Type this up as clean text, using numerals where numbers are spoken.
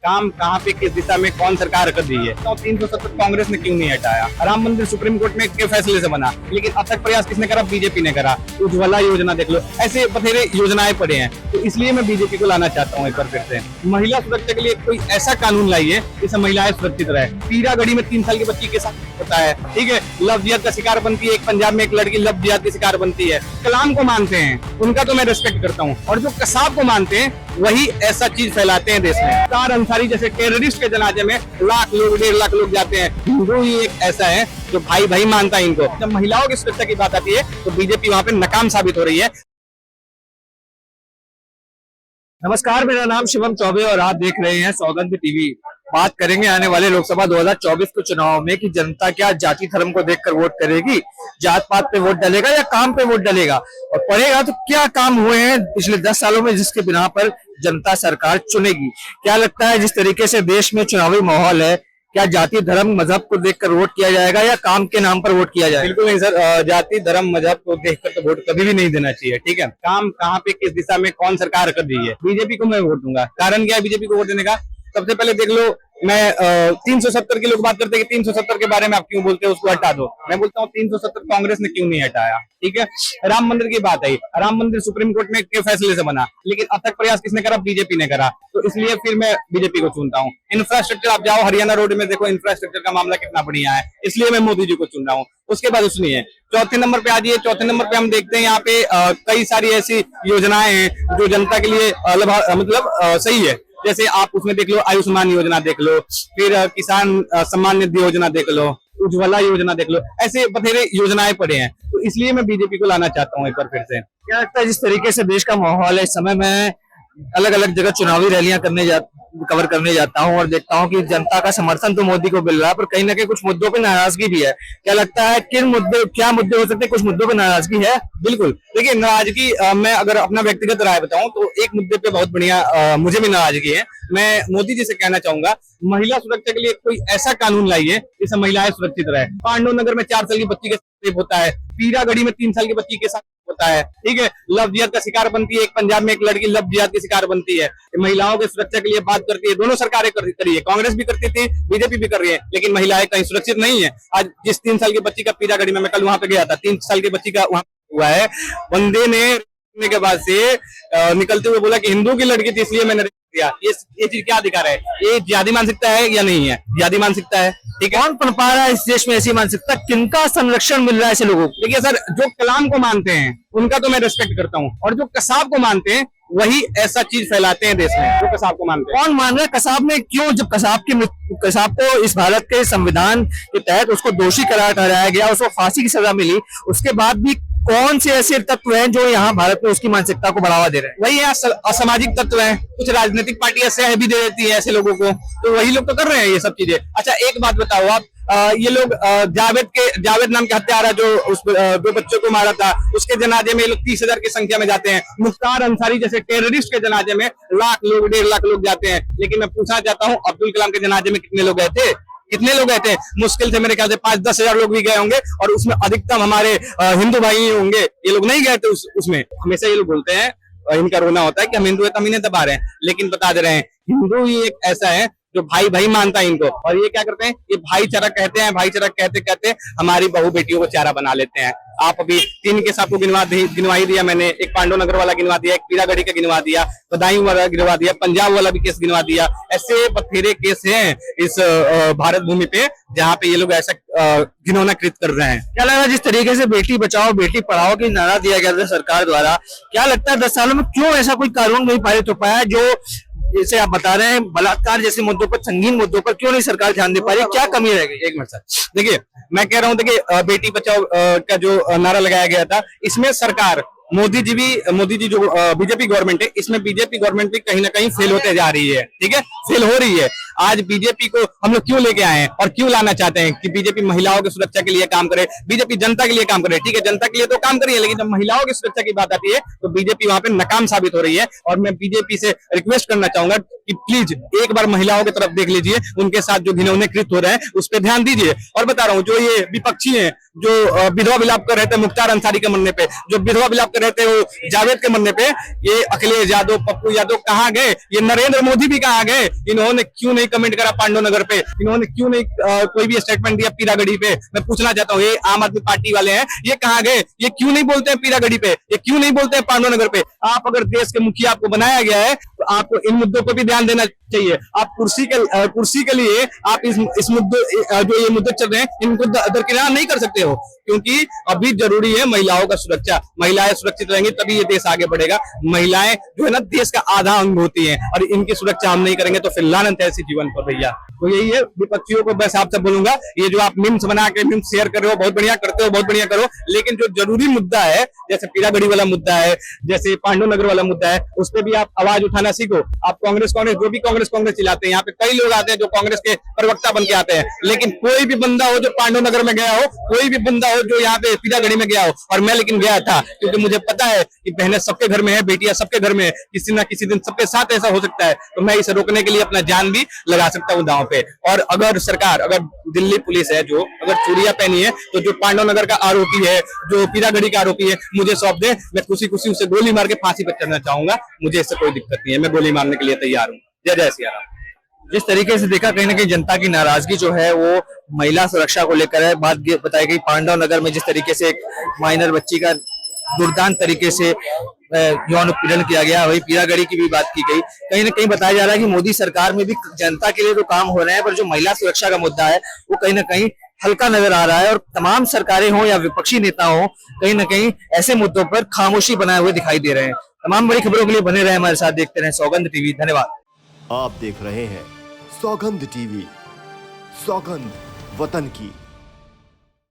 काम कहाँ पे किस दिशा में कौन सरकार कर रही है। तो 370 कांग्रेस ने क्यों नहीं हटाया। राम मंदिर सुप्रीम कोर्ट में के फैसले से बना, लेकिन अब तक प्रयास किसने करा, बीजेपी ने करा। उज्ज्वला योजना देख लो, ऐसे बथेरे योजनाएं पड़े हैं। तो इसलिए मैं बीजेपी को लाना चाहता हूँ एक बार फिर से। महिला सुरक्षा के लिए कोई ऐसा कानून लाइए जिससे महिलाएं सुरक्षित रहे। पीरागढ़ी में 3 साल की बच्ची के साथ होता है, ठीक है, लव जिहाद का शिकार बनती है। एक पंजाब में एक लड़की लव जिहाद की शिकार बनती है। कलाम को मानते हैं, उनका तो मैं रिस्पेक्ट करता हूँ, और जो कसाब को मानते हैं वही ऐसा चीज फैलाते हैं देश में। तार अंसारी जैसे टेररिस्ट के जनाजे में लाख लोग 1.5 लाख लोग जाते हैं। हिंदू ही एक ऐसा है जो भाई भाई मानता है इनको। जब महिलाओं की सुरक्षा की बात आती है तो बीजेपी वहां पे नाकाम साबित हो रही है। नमस्कार, मेरा नाम शिवम चौबे और आप देख रहे हैं सौगंध टीवी। बात करेंगे आने वाले लोकसभा 2024 के चुनाव में कि जनता क्या जाति धर्म को देखकर वोट करेगी, जात पात पे वोट डालेगा या काम पे वोट डालेगा, और पड़ेगा तो क्या काम हुए हैं पिछले 10 सालों में जिसके बिना पर जनता सरकार चुनेगी। क्या लगता है जिस तरीके से देश में चुनावी माहौल है, क्या जाति धर्म मजहब को देखकर वोट किया जाएगा या काम के नाम पर वोट किया जाएगा? बिल्कुल नहीं सर, जाति धर्म मजहब को देखकर तो वोट कभी भी नहीं देना चाहिए, ठीक है। काम कहाँ पे किस दिशा में कौन सरकार कर रही है, बीजेपी को मैं वोट दूंगा। कारण क्या है बीजेपी को वोट देने का? सबसे पहले देख लो, मैं 370 के लोग बात करते हैं कि 370 के बारे में आप क्यों बोलते हो, उसको हटा दो। मैं बोलता हूँ 370 कांग्रेस ने क्यों नहीं हटाया, ठीक है। राम मंदिर की बात है, राम मंदिर सुप्रीम कोर्ट में के फैसले से बना, लेकिन अब तक प्रयास किसने करा, बीजेपी ने करा। तो इसलिए फिर मैं बीजेपी को चुनता हूँ। इंफ्रास्ट्रक्चर आप जाओ हरियाणा रोड में देखो, इंफ्रास्ट्रक्चर का मामला कितना बढ़िया है, इसलिए मैं मोदी जी को चुन रहा हूँ। उसके बाद सुनिए, चौथे नंबर पे आ जाइए। चौथे नंबर पे हम देखते हैं यहाँ पे कई सारी ऐसी योजनाएं हैं जो जनता के लिए मतलब सही है। जैसे आप उसमें देख लो, आयुष्मान योजना देख लो, फिर किसान सम्मान निधि योजना देख लो, उज्ज्वला योजना देख लो, ऐसे बथेरे योजनाएं पड़े हैं। तो इसलिए मैं बीजेपी को लाना चाहता हूँ एक बार फिर से। क्या लगता है जिस तरीके से देश का माहौल है इस समय, मैं अलग अलग जगह चुनावी रैलियां कवर करने जाता हूं और देखता हूं कि जनता का समर्थन तो मोदी को मिल रहा है, पर कहीं ना कहीं कुछ मुद्दों पे नाराजगी भी है। क्या लगता है क्या मुद्दे हो सकते हैं, कुछ मुद्दों पे नाराजगी है? बिल्कुल, देखिए नाराजगी, मैं अगर अपना व्यक्तिगत राय बताऊं तो एक मुद्दे पे बहुत बढ़िया मुझे भी नाराजगी है। मैं मोदी जी से कहना चाहूंगा, महिला सुरक्षा के लिए कोई ऐसा कानून लाइए जिससे महिलाएं सुरक्षित रहे। पांडव नगर में 4 साल की बच्ची के साथ होता है, पीरागढ़ी में 3 साल की बच्ची के साथ होता है, ठीक है, लव जिहाद का शिकार बनती है। एक पंजाब में एक लड़की लव जिहाद की शिकार बनती है। महिलाओं की सुरक्षा के लिए बात करती है, दोनों सरकारें कर रही है, कांग्रेस भी करती थी, बीजेपी भी कर रही है, लेकिन महिलाएं कहीं सुरक्षित नहीं है। आज जिस 3 साल की बच्ची का पीरागढ़ी में, मैं कल वहां पे गया था, 3 साल की बच्ची का वहां हुआ है। बंदे ने के बाद से निकलते हुए बोला कि हिंदू की लड़की थी इसलिए मैंने दिया। ये चीज क्या अधिकार है? ये जिहादी मानसिकता है या नहीं है? जिहादी मानसिकता है, ठीक है। कौन पनपा रहा है इस देश में ऐसी मानसिकता? किनका संरक्षण मिल रहा है ऐसे लोगों को? देखिए सर, जो कलाम को मानते हैं उनका तो मैं रिस्पेक्ट करता हूँ, और जो कसाब को मानते हैं वही ऐसा चीज फैलाते हैं देश में। जो कसाब को मानते हैं, कौन मान रहा है? कसाब में क्यों? जब कसाब को इस भारत के संविधान के तहत उसको दोषी करार ठहराया गया, उसको फांसी की सजा मिली, उसके बाद भी कौन से ऐसे तत्व हैं जो यहाँ भारत में उसकी मानसिकता को बढ़ावा दे रहे हैं? वही असामाजिक तत्व हैं। कुछ राजनीतिक पार्टियां सह भी दे देती है ऐसे लोगों को, तो वही लोग तो कर रहे हैं ये सब चीजें। अच्छा एक बात बताओ आप, ये लोग जावेद नाम के हत्यारा जो उस 2 बच्चों को मारा था, उसके जनाजे में ये लोग 30,000 की संख्या में जाते हैं। मुख्तार अंसारी जैसे टेररिस्ट के जनाजे में लाख लोग 1.5 लाख लोग जाते हैं। लेकिन मैं पूछना चाहता हूँ, अब्दुल कलाम के जनाजे में कितने लोग गए थे? कितने लोग गए थे? मुश्किल से मेरे ख्याल से 5-10 हजार लोग भी गए होंगे, और उसमें अधिकतम हमारे हिंदू भाई ही होंगे। ये लोग नहीं गए थे उसमें। हमेशा ये लोग बोलते हैं, इनका रोना होता है कि हम हिंदू है तो हम इन्हें दबा रहे हैं, लेकिन बता दे रहे हैं हिंदू ही एक ऐसा है जो भाई भाई मानता है इनको। और ये क्या करते हैं, ये भाईचारा कहते हैं, भाईचारा कहते कहते हमारी बहू बेटियों को चारा बना लेते हैं। आप अभी 3 केस आपको गिनवा ही दिया मैंने, एक पांडव नगर वाला गिनवा दिया, एक पीरागढ़ी का गिनवा दिया, बदायूं वाला गिनवा दिया, पंजाब वाला भी केस गिनवा दिया। ऐसे बथेरे केस हैं इस भारत भूमि पे जहाँ पे ये लोग ऐसा घिनौना कृत कर रहे हैं। क्या लग रहा है जिस तरीके से बेटी बचाओ बेटी पढ़ाओ की नारा दिया गया था सरकार द्वारा, क्या लगता है 10 सालों में क्यों ऐसा कोई कानून नहीं पारित हो पाया? जो जैसे आप बता रहे हैं बलात्कार जैसे मुद्दों पर, संगीन मुद्दों पर क्यों नहीं सरकार ध्यान दे पा रही? क्या कमी रह गई? एक मिनट सर, देखिए मैं कह रहा हूँ, देखिए बेटी बचाओ का जो नारा लगाया गया था, इसमें सरकार मोदी जी जो बीजेपी गवर्नमेंट है, इसमें बीजेपी गवर्नमेंट भी कहीं ना कहीं फेल होते जा रही है, ठीक है, फेल हो रही है। आज बीजेपी को हम लोग क्यों लेके आए हैं और क्यों लाना चाहते हैं कि बीजेपी महिलाओं की सुरक्षा के लिए काम करे, बीजेपी जनता के लिए काम करे। ठीक है, जनता के लिए तो काम करिए, लेकिन जब महिलाओं की सुरक्षा की बात आती है तो बीजेपी वहां पे नाकाम साबित हो रही है। और मैं बीजेपी से रिक्वेस्ट करना चाहूंगा कि प्लीज एक बार महिलाओं की तरफ देख लीजिए, उनके साथ जो घिनौने कृत्य हो रहे हैं उस पर ध्यान दीजिए। और बता रहा हूँ, जो ये विपक्षी हैं, जो विधवा विलाप कर रहे थे मुख्तार अंसारी के मरने पे, जो विधवा विलाप कर रहे थे वो जावेद के मरने पे, ये अखिलेश यादव, पप्पू यादव कहाँ गए? ये नरेंद्र मोदी भी कहाँ गए? इन्होंने क्यों नहीं कमेंट करा पांडुनगर पे? इन्होंने क्यों नहीं कोई भी स्टेटमेंट दिया पीरागढ़ी पे? मैं पूछना चाहता हूँ, ये आम आदमी पार्टी वाले हैं, ये कहाँ गए? ये क्यों नहीं बोलते हैं पीरागढ़ी पे? ये क्यों नहीं बोलते हैं पांडुनगर पे? आप अगर देश के मुखिया आपको बनाया गया है तो आपको इन मुद्दों को भी ध्यान देना चाहिए। आप कुर्सी के लिए आप इस मुद्दे जो ये मुद्दे चल रहे हैं इनको दरकिनार नहीं कर सकते हो, क्योंकि अभी जरूरी है महिलाओं का सुरक्षा। महिलाएं सुरक्षित रहेंगी तभी ये देश आगे बढ़ेगा। महिलाएं जो है ना देश का आधा अंग होती हैं, और इनकी सुरक्षा हम नहीं करेंगे तो फिर लानत है ऐसी जीवन पर भैया। तो यही है, विपक्षियों को बस आपसे बोलूंगा, ये जो आप मीम्स बना के मीम्स शेयर कर रहे हो बहुत बढ़िया करते हो, बहुत बढ़िया करो, लेकिन जो जरूरी मुद्दा है, जैसे पीरागढ़ी वाला मुद्दा है, जैसे पांडुनगर वाला मुद्दा है, उस पर भी आप आवाज उठाना सीखो। आप कांग्रेस जो भी कांग्रेस चिल्लाते हैं, यहाँ पे कई लोग आते हैं जो कांग्रेस के प्रवक्ता बन के आते हैं, लेकिन कोई भी बंदा हो जो पांडुनगर में गया हो, कोई भी बंदा हो जो यहाँ पे पीरागढ़ी में गया हो, और मैं लेकिन गया था, क्योंकि मुझे पता है कि बहनें सबके घर में है, बेटियां सबके घर में है, किसी ना किसी दिन सबके साथ ऐसा हो सकता है, तो मैं इसे रोकने के लिए अपना जान भी लगा सकता हूँ दांव पे। और अगर सरकार, अगर दिल्ली पुलिस है जो अगर चूड़ियां पहनी है, तो जो पांडुनगर का आरोपी है, जो पीरागढ़ी का आरोपी है, मुझे सौंप दे, मैं खुशी खुशी उसे गोली मार के फांसी पर चढ़ना चाहूंगा। मुझे इससे कोई दिक्कत नहीं है, मैं गोली मारने के लिए तैयार हूँ। जय जय सिया राम। जिस तरीके से देखा, कहीं ना कहीं जनता की नाराजगी जो है वो महिला सुरक्षा को लेकर है। बात बताई गई पांडव नगर में जिस तरीके से एक माइनर बच्ची का दुर्दांत तरीके से यौन उत्पीड़न किया गया, वही पीरागढ़ी की भी बात की गई। कहीं ना कहीं बताया जा रहा है कि मोदी सरकार में भी जनता के लिए तो काम हो रहे हैं, पर जो महिला सुरक्षा का मुद्दा है वो कहीं ना कहीं हल्का नजर आ रहा है। और तमाम सरकारें हो या विपक्षी नेता हो, कहीं ना कहीं ऐसे मुद्दों पर खामोशी बनाए हुए दिखाई दे रहे हैं। तमाम बड़ी खबरों के लिए बने रहे हमारे साथ, देखते रहे सौगंध टीवी। धन्यवाद। आप देख रहे हैं सौगंध टीवी, सौगंध वतन की।